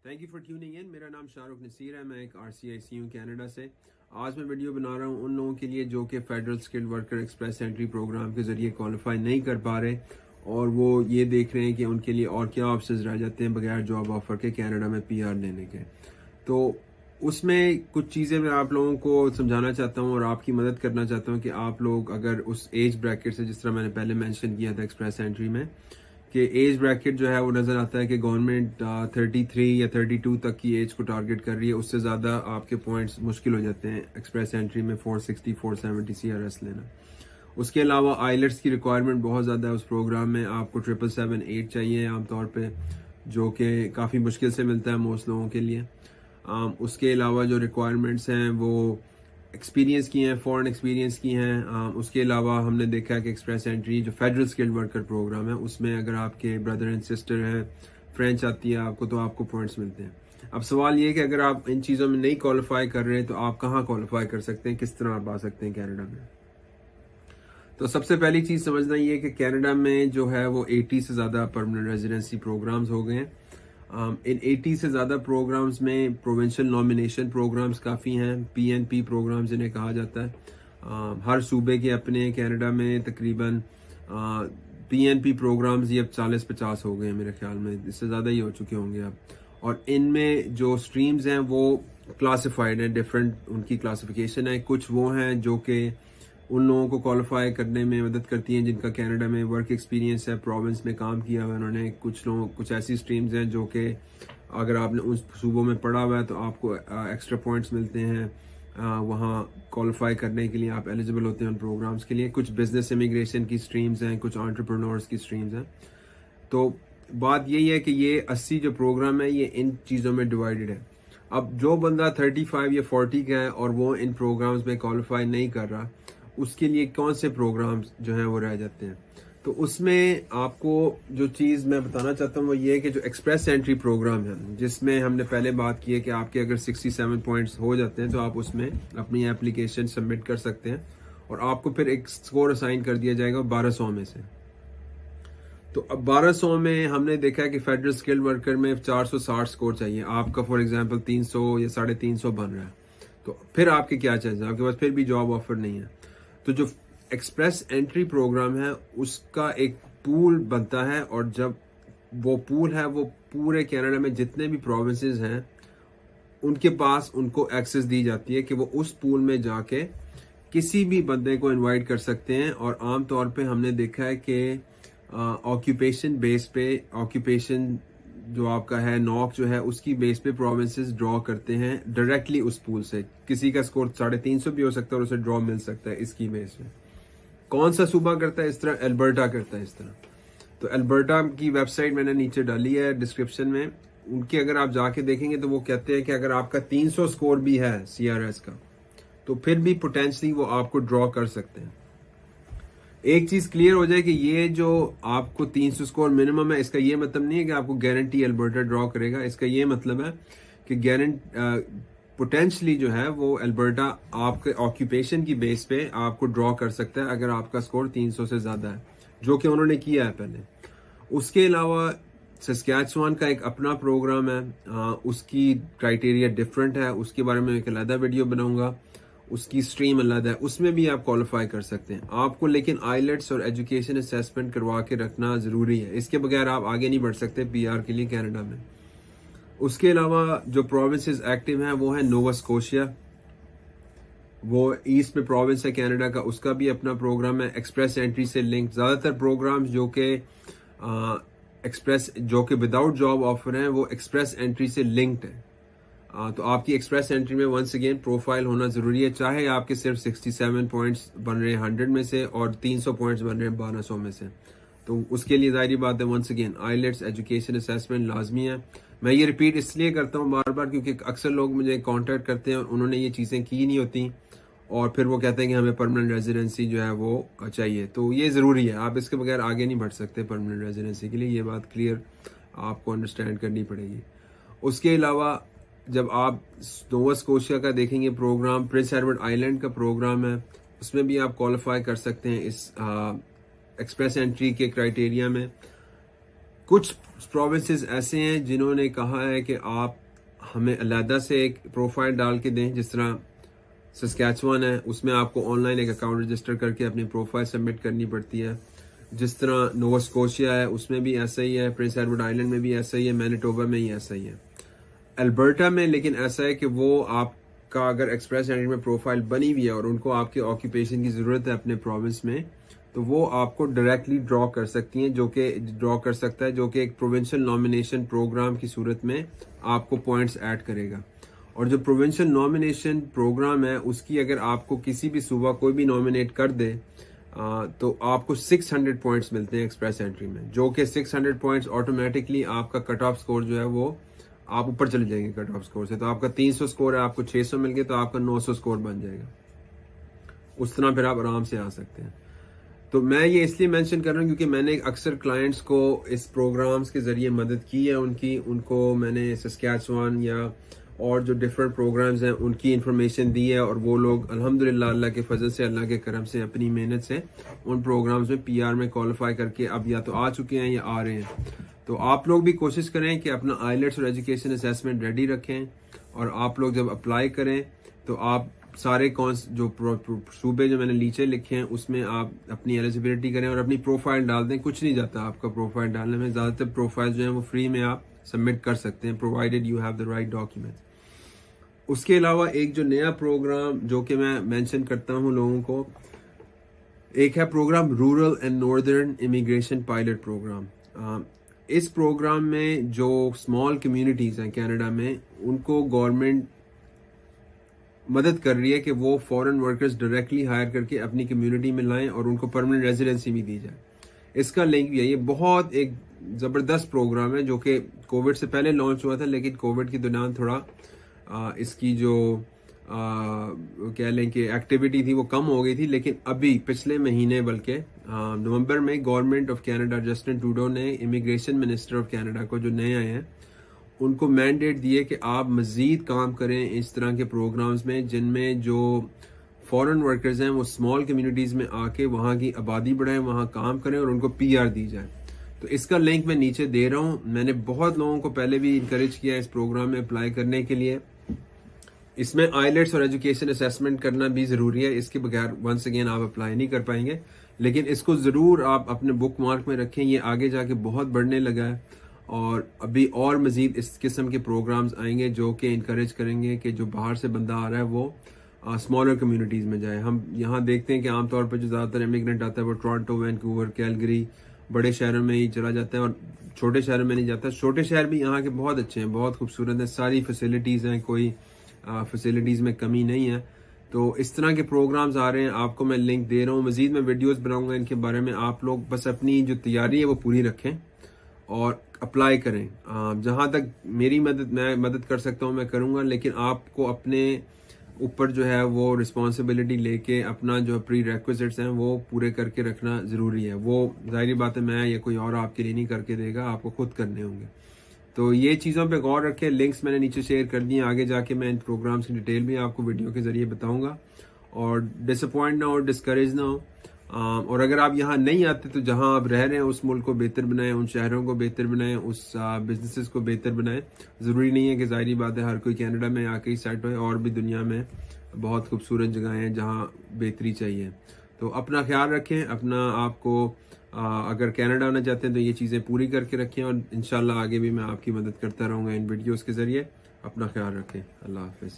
Thank you for tuning in. मेरा नाम शाहरुख नसीर है, मैं एक RCIC हूँ कनाडा से। आज मैं वीडियो बना रहा हूँ उन लोगों के लिए जो कि federal skilled worker express entry program के ज़रिए क्वालिफाई नहीं कर पा रहे और वो ये देख रहे हैं कि उनके लिए और क्या ऑप्शंस रह जाते हैं बगैर जॉब ऑफर के कनाडा में PR लेने के। तो उसमें कुछ चीज़ें मैं आप लोगों को समझाना चाहता हूँ और आपकी मदद करना चाहता हूँ कि आप लोग अगर उस एज ब्रैकेट से, जिस तरह मैंने पहले मेंशन किया था एक्सप्रेस एंट्री में, कि एज ब्रैकेट जो है वो नज़र आता है कि गवर्नमेंट 33 या 32 तक की एज को टारगेट कर रही है। उससे ज़्यादा आपके पॉइंट्स मुश्किल हो जाते हैं एक्सप्रेस एंट्री में 460 470 CRS लेना। उसके अलावा आइलेट्स की रिक्वायरमेंट बहुत ज़्यादा है उस प्रोग्राम में। आपको 777 चाहिए आमतौर पे, जो कि काफ़ी मुश्किल से मिलता है मोस्ट लोगों के लिए। उसके अलावा जो रिक्वायरमेंट्स हैं वो एक्सपीरियंस की हैं, फॉरेन एक्सपीरियंस की हैं। उसके अलावा हमने देखा है कि एक्सप्रेस एंट्री जो फेडरल स्किल्ड वर्कर प्रोग्राम है उसमें अगर आपके ब्रदर एंड सिस्टर हैं, फ्रेंच आती है आपको, तो आपको पॉइंट्स मिलते हैं। अब सवाल ये है कि अगर आप इन चीज़ों में नहीं क्वालिफाई कर रहे तो आप कहाँ क्वालिफाई कर सकते हैं, किस तरह आप आ सकते हैं कनाडा में। तो सबसे पहली चीज़ समझना ये है कि कनाडा में जो है वो 80 से ज़्यादा परमानेंट रेजिडेंसी प्रोग्राम्स हो गए हैं। इन 80 से ज़्यादा प्रोग्राम्स में प्रोविंशियल नॉमिनेशन प्रोग्राम्स काफ़ी हैं, PNP प्रोग्राम्स इन्हें कहा जाता है। हर सूबे के अपने कनाडा में तकरीबन PNP प्रोग्राम्स ये अब 40-50 हो गए हैं मेरे ख्याल में, इससे ज़्यादा ही हो चुके होंगे अब। और इनमें जो स्ट्रीम्स हैं वो क्लासिफाइड हैं, डिफरेंट उनकी क्लासिफिकेशन है। कुछ वो हैं जो कि उन लोगों को क्वालिफाई करने में मदद करती हैं जिनका कनाडा में वर्क एक्सपीरियंस है, प्रोविंस में काम किया हुआ है उन्होंने। कुछ ऐसी स्ट्रीम्स हैं जो कि अगर आपने उस सूबों में पढ़ा हुआ है तो आपको एक्स्ट्रा पॉइंट्स मिलते हैं, वहाँ क्वालिफाई करने के लिए आप एलिजिबल होते हैं उन प्रोग्राम्स के लिए। कुछ बिजनेस इमिग्रेशन की स्ट्रीम्स हैं, कुछ एंटरप्रेन्योर्स की स्ट्रीम्स हैं। तो बात यही है कि ये 80 जो प्रोग्राम है ये इन चीज़ों में डिवाइडेड है। अब जो बंदा 35 या 40 का है और वो इन प्रोग्राम्स में क्वालिफाई नहीं कर रहा, उसके लिए कौन से प्रोग्राम्स जो हैं वो रह जाते हैं। तो उसमें आपको जो चीज़ मैं बताना चाहता हूँ वो ये है कि जो एक्सप्रेस एंट्री प्रोग्राम है, जिसमें हमने पहले बात की है कि आपके अगर 67 पॉइंट्स हो जाते हैं तो आप उसमें अपनी एप्लीकेशन सबमिट कर सकते हैं और आपको फिर एक स्कोर असाइन कर दिया जाएगा 1200 में से। तो अब 1200 में हमने देखा है कि फेडरल स्किल्ड वर्कर में 460 स्कोर चाहिए। आपका फॉर एग्जांपल 300 या 350 बन रहा है, तो फिर आपके क्या चाहिए, आपके पास फिर भी जॉब ऑफर नहीं है। तो जो एक्सप्रेस एंट्री प्रोग्राम है उसका एक पूल बनता है और जब वो पूल है वो पूरे कनाडा में जितने भी प्रोविंसेस हैं उनके पास उनको एक्सेस दी जाती है कि वो उस पूल में जाके किसी भी बंदे को इनवाइट कर सकते हैं। और आम तौर पे हमने देखा है कि ऑक्यूपेशन बेस पे, ऑक्यूपेशन जो आपका है नॉक जो है उसकी बेस पे प्रोविंसेस ड्रॉ करते हैं डायरेक्टली उस पूल से। किसी का स्कोर 350 भी हो सकता है और उसे ड्रॉ मिल सकता है इसकी बेस पे। कौन सा सूबा करता है इस तरह? अल्बर्टा करता है इस तरह। तो अल्बर्टा की वेबसाइट मैंने नीचे डाली है डिस्क्रिप्शन में, उनके अगर आप जाके देखेंगे तो वो कहते हैं कि अगर आपका 300 स्कोर भी है CRS का तो फिर भी पोटेंशली वो आपको ड्रॉ कर सकते हैं। एक चीज क्लियर हो जाए कि ये जो आपको 300 स्कोर मिनिमम है, इसका ये मतलब नहीं है कि आपको गारंटी अल्बर्टा ड्रॉ करेगा। इसका ये मतलब है कि पोटेंशली जो है वो अल्बर्टा आपके ऑक्यूपेशन की बेस पे आपको ड्रॉ कर सकता है अगर आपका स्कोर 300 से ज्यादा है, जो कि उन्होंने किया है पहले। उसके अलावा सस्कैचुआन का एक अपना प्रोग्राम है, उसकी क्राइटेरिया डिफरेंट है, उसके बारे में एक अलग वीडियो बनाऊंगा। उसकी स्ट्रीम अलग है, उसमें भी आप क्वालिफाई कर सकते हैं। आपको लेकिन आइलेट्स और एजुकेशन असेसमेंट करवा के रखना जरूरी है, इसके बगैर आप आगे नहीं बढ़ सकते PR के लिए कनाडा में। उसके अलावा जो प्रोविंसेस एक्टिव हैं वो है नोवा स्कोशिया, वो ईस्ट में प्रोविंस है कनाडा का, उसका भी अपना प्रोग्राम है एक्सप्रेस एंट्री से लिंक। ज्यादातर प्रोग्राम्स जो कि विदाउट जॉब ऑफर हैं वो एक्सप्रेस एंट्री से लिंक्ड है। तो आपकी एक्सप्रेस एंट्री में वंस अगेन प्रोफाइल होना जरूरी है, चाहे आपके सिर्फ 67 पॉइंट्स बन रहे हैं 100 में से और 300 पॉइंट्स बन रहे हैं 1200 में से। तो उसके लिए जाहिर बात है once again IELTS education assessment लाजमी है। मैं ये रिपीट इसलिए करता हूँ बार बार क्योंकि अक्सर लोग मुझे कांटेक्ट करते हैं और उन्होंने ये चीज़ें की नहीं होती और फिर वो कहते हैं कि हमें परमानेंट रेजिडेंसी जो है वो चाहिए। तो ये ज़रूरी है, आप इसके बगैर आगे नहीं बढ़ सकते परमानेंट रेजिडेंसी के लिए, ये बात क्लियर आपको अंडरस्टैंड करनी पड़ेगी। उसके अलावा जब आप नोवा स्कोशिया का देखेंगे प्रोग्राम, प्रिंस एडवर्ड आइलैंड का प्रोग्राम है, उसमें भी आप क्वालिफाई कर सकते हैं इस एक्सप्रेस एंट्री के क्राइटेरिया में। कुछ प्रोविंसेस ऐसे हैं जिन्होंने कहा है कि आप हमें अलहदा से एक प्रोफाइल डाल के दें, जिस तरह सस्कैचुअन है उसमें आपको ऑनलाइन एक अकाउंट रजिस्टर करके अपनी प्रोफाइल सबमिट करनी पड़ती है। जिस तरह नोवा स्कोशिया है उसमें भी ऐसा ही है, प्रिंस एडवर्ड आइलैंड में भी ऐसा ही है, मैनिटोबा में ही ऐसा ही है। अल्बर्टा में लेकिन ऐसा है कि वो आपका अगर एक्सप्रेस एंट्री में प्रोफाइल बनी हुई है और उनको आपके ऑक्यूपेशन की ज़रूरत है अपने प्रोविंस में, तो वो आपको डायरेक्टली ड्रॉ कर सकती हैं, जो कि एक प्रोविंशियल नॉमिनेशन प्रोग्राम की सूरत में आपको पॉइंट्स ऐड करेगा। और जो प्रोविंशियल नॉमिनेशन प्रोग्राम है उसकी अगर आपको किसी भी सूबा कोई भी नॉमिनेट कर दे तो आपको 600 पॉइंट्स मिलते हैं एक्सप्रेस एंट्री में, जो कि 600 पॉइंट्स ऑटोमेटिकली आपका कट ऑफ स्कोर जो है वो आप ऊपर चले जाएंगे कट ऑफ स्कोर से। तो आपका 300 स्कोर है, आपको 600 मिल गए तो आपका 900 स्कोर बन जाएगा। उस तरह फिर आप आराम से आ सकते हैं। तो मैं ये इसलिए मेंशन कर रहा हूँ क्योंकि मैंने अक्सर क्लाइंट्स को इस प्रोग्राम्स के जरिए मदद की है, उनको मैंने सस्कैचुअन या और जो डिफरेंट प्रोग्राम्स हैं उनकी इंफॉर्मेशन दी है, और वो लोग अल्हम्दुलिल्लाह अल्लाह के फजल से, अल्लाह के करम से, अपनी मेहनत से उन प्रोग्राम्स में PR में क्वालिफाई करके अब या तो आ चुके हैं या आ रहे हैं। तो आप लोग भी कोशिश करें कि अपना आइलेट्स और एजुकेशन असेसमेंट रेडी रखें, और आप लोग जब अप्लाई करें तो आप सारे जो सूबे जो मैंने नीचे लिखे हैं उसमें आप अपनी एलिजिबिलिटी करें और अपनी प्रोफाइल डाल दें। कुछ नहीं जाता आपका प्रोफाइल डालने में, ज़्यादातर प्रोफाइल जो है वो फ्री में आप सबमिट कर सकते हैं, provided you have the right document. उसके अलावा एक जो नया प्रोग्राम जो कि मैं मेंशन करता हूं लोगों को, एक है program rural and northern immigration pilot program. इस प्रोग्राम में जो स्मॉल कम्युनिटीज हैं कनाडा में, उनको गवर्नमेंट मदद कर रही है कि वो फॉरेन वर्कर्स डायरेक्टली हायर करके अपनी कम्युनिटी में लाएं और उनको परमानेंट रेजिडेंसी भी दी जाए। इसका लिंक भी है। ये बहुत एक ज़बरदस्त प्रोग्राम है जो कि कोविड से पहले लॉन्च हुआ था, लेकिन कोविड के दौरान थोड़ा इसकी जो कह लें कि एक्टिविटी थी वो कम हो गई थी। लेकिन अभी पिछले महीने बल्कि नवंबर में government of Canada, Justin Trudeau ने इमिग्रेशन मिनिस्टर ऑफ कनाडा को, जो नए आए हैं, उनको मैंडेट दिए कि आप मजीद काम करें इस तरह के प्रोग्राम्स में जिनमें जो फॉरेन वर्कर्स हैं वो स्मॉल कम्युनिटीज़ में आके वहाँ की आबादी बढ़ाएं, वहाँ काम करें और उनको PR दी जाए। तो इसका लिंक मैं नीचे दे रहा हूँ। मैंने बहुत लोगों को पहले भी इंकरेज किया इस प्रोग्राम में अप्लाई करने के लिए। इसमें आइलेट्स और एजुकेशन असेसमेंट करना भी ज़रूरी है, इसके बगैर वंस अगेन आप अप्लाई नहीं कर पाएंगे। लेकिन इसको ज़रूर आप अपने बुक मार्क में रखें, ये आगे जाके बहुत बढ़ने लगा है और अभी और मज़ीद इस किस्म के प्रोग्राम्स आएंगे जो कि इंकरेज करेंगे कि जो बाहर से बंदा आ रहा है वो स्मॉलर कम्युनिटीज़ में जाए। हम यहाँ देखते हैं कि आमतौर पर जो ज़्यादातर इमिग्रेंट आता है वो टोरंटो, वैंकूवर, कैलगरी, बड़े शहरों में ही चला जाता है और छोटे शहरों में नहीं जाता। छोटे शहर भी यहाँ के बहुत अच्छे हैं, बहुत खूबसूरत हैं, सारी फैसिलिटीज़ हैं, कोई फैसिलिटीज़ में कमी नहीं है। तो इस तरह के प्रोग्राम्स आ रहे हैं, आपको मैं लिंक दे रहा हूँ। मज़ीद मैं वीडियोस बनाऊंगा इनके बारे में। आप लोग बस अपनी जो तैयारी है वो पूरी रखें और अप्लाई करें। जहाँ तक मेरी मैं मदद कर सकता हूँ मैं करूँगा, लेकिन आपको अपने ऊपर जो है वो रिस्पॉन्सिबिलिटी लेके अपना जो प्री रिक्विजिट्स हैं वो पूरे करके रखना ज़रूरी है। वो ज़ाहिर बात है मैं या कोई और आपके लिए नहीं करके देगा, आपको खुद करने होंगे। तो ये चीज़ों पे गौर रखें। लिंक्स मैंने नीचे शेयर कर दिए, आगे जाके मैं इन प्रोग्राम्स की डिटेल भी आपको वीडियो के ज़रिए बताऊँगा। और डिसअपॉइंट ना हो, डिस्करेज ना हो। और अगर आप यहाँ नहीं आते तो जहाँ आप रह रहे हैं उस मुल्क को बेहतर बनाएं, उन शहरों को बेहतर बनाएं, उस बिजनेसेस को बेहतर बनाएं। ज़रूरी नहीं है कि ज़ाहिरी बात है हर कोई कनाडा में आके ही सेट होए, और भी दुनिया में बहुत खूबसूरत जगहें हैं जहाँ बेहतरी चाहिए। तो अपना ख्याल रखें, अपना आपको अगर कनाडा आना चाहते हैं तो ये चीज़ें पूरी करके रखें, और इंशाल्लाह आगे भी मैं आपकी मदद करता रहूँगा इन वीडियोज़ के ज़रिए। अपना ख्याल रखें। अल्लाह हाफिज़।